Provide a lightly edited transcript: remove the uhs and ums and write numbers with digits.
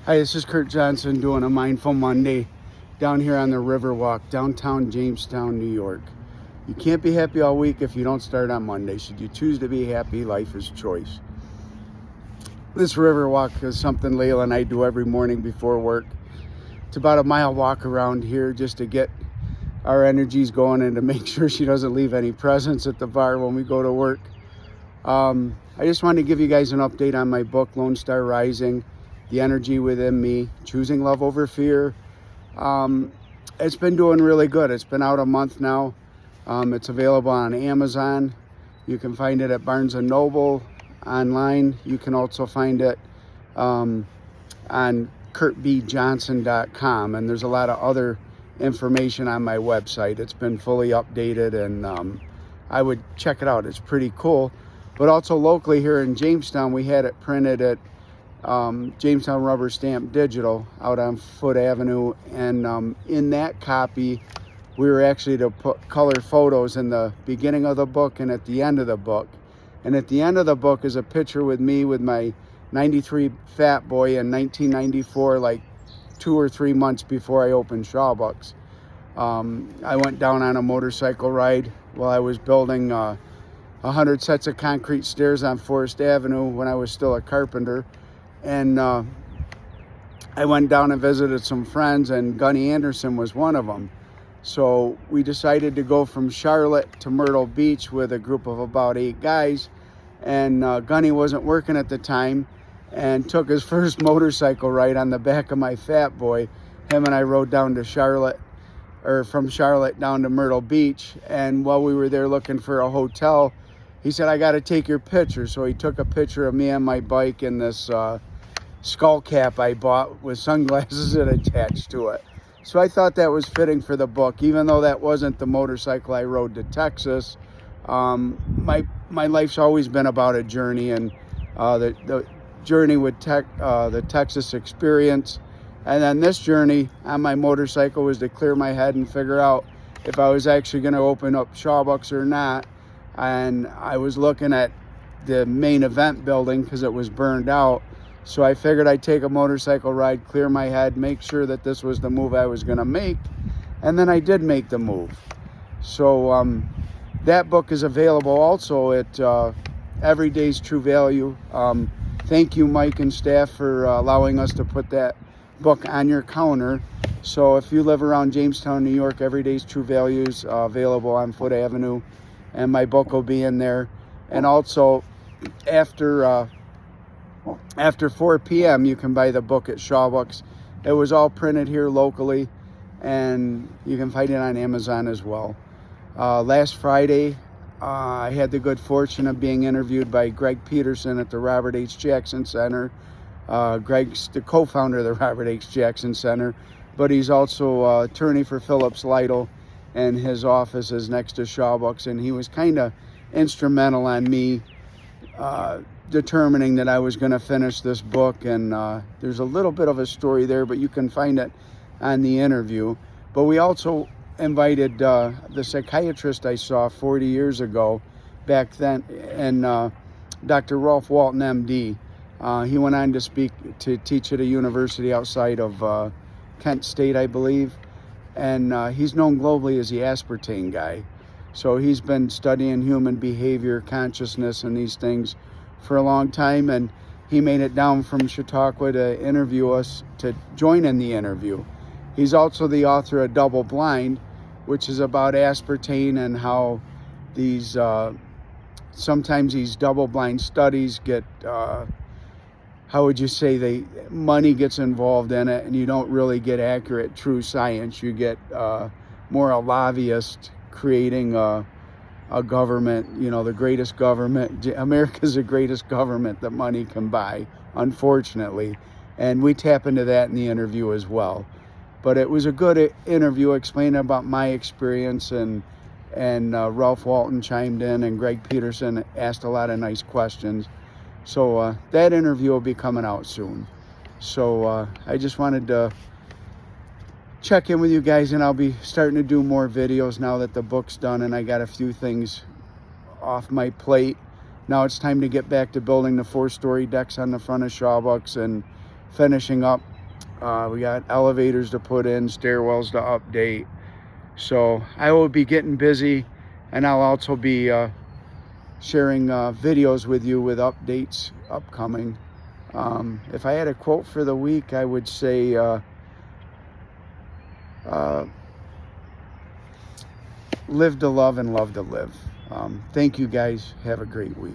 Hi, this is Kurt Johnson doing a Mindful Monday down here on the Riverwalk, downtown Jamestown, New York. You can't be happy all week if you don't start on Monday. Should you choose to be happy, life is choice. This Riverwalk is something Layla and I do every morning before work. It's about a mile walk around here just to get our energies going and to make sure she doesn't leave any presents at the bar when we go to work. I just wanted to give you guys an update on my book, Lone Star Rising, The Energy Within Me, Choosing Love Over Fear. It's been doing really good. It's been out a month now. It's available on Amazon. You can find it at Barnes & Noble online. You can also find it on kurtbjohnson.com, and there's a lot of other information on my website. It's been fully updated, and I would check it out. It's pretty cool. But also locally here in Jamestown, we had it printed at Jamestown Rubber Stamp Digital out on Foot Avenue, and in that copy we were actually to put color photos in the beginning of the book and at the end of the book. And at the end of the book is a picture with me with my 93 Fat Boy in 1994, like 2 or 3 months before I opened Shawbucks. I went down on a motorcycle ride while I was building 100 sets of concrete stairs on Forest Avenue when I was still a carpenter. And I went down and visited some friends, and Gunny Anderson was one of them. So we decided to go from Charlotte to Myrtle Beach with a group of about 8 guys. And Gunny wasn't working at the time and took his first motorcycle ride on the back of my Fat Boy. Him and I rode down to Charlotte, or from Charlotte down to Myrtle Beach. And while we were there looking for a hotel, he said, "I got to take your picture." So he took a picture of me on my bike and this skull cap I bought with sunglasses attached to it. So I thought that was fitting for the book, even though that wasn't the motorcycle I rode to Texas. My life's always been about a journey, and the journey with the Texas experience. And then this journey on my motorcycle was to clear my head and figure out if I was actually going to open up Shawbucks or not. And I was looking at the main event building because it was burned out. So I figured I'd take a motorcycle ride, clear my head, make sure that this was the move I was going to make. And then I did make the move. So that book is available also at Everyday's True Value. Thank you, Mike and staff, for allowing us to put that book on your counter. So if you live around Jamestown, New York, Everyday's True Values available on Foot Avenue. And my book will be in there. And also, after 4 p.m., you can buy the book at Shawbucks. It was all printed here locally, and you can find it on Amazon as well. Last Friday, I had the good fortune of being interviewed by Greg Peterson at the Robert H. Jackson Center. Greg's the co-founder of the Robert H. Jackson Center, but he's also attorney for Phillips Lytle, and his office is next to Shawbucks, and he was kind of instrumental on me determining that I was going to finish this book. And there's a little bit of a story there, but you can find it on the interview. But we also invited the psychiatrist I saw 40 years ago back then, and Dr. Ralph Walton, MD. He went on to teach at a university outside of Kent State, I believe. And he's known globally as the aspartame guy. So he's been studying human behavior, consciousness, and these things for a long time. And he made it down from Chautauqua to interview us, to join in the interview. He's also the author of Double Blind, which is about aspartame and how these sometimes these double blind studies get how would you say, money gets involved in it, and you don't really get accurate, true science. You get more a lobbyist creating a government, the greatest government. America's the greatest government that money can buy, unfortunately. And we tap into that in the interview as well. But it was a good interview explaining about my experience, and Ralph Walton chimed in, and Greg Peterson asked a lot of nice questions. So that interview will be coming out soon. So I just wanted to check in with you guys, and I'll be starting to do more videos now that the book's done and I got a few things off my plate. Now it's time to get back to building the 4-story decks on the front of Shawbucks and finishing up We got elevators to put in, stairwells to update. So I will be getting busy, and I'll also be sharing videos with you with updates upcoming. If I had a quote for the week, I would say live to love and love to live. Thank you guys. Have a great week.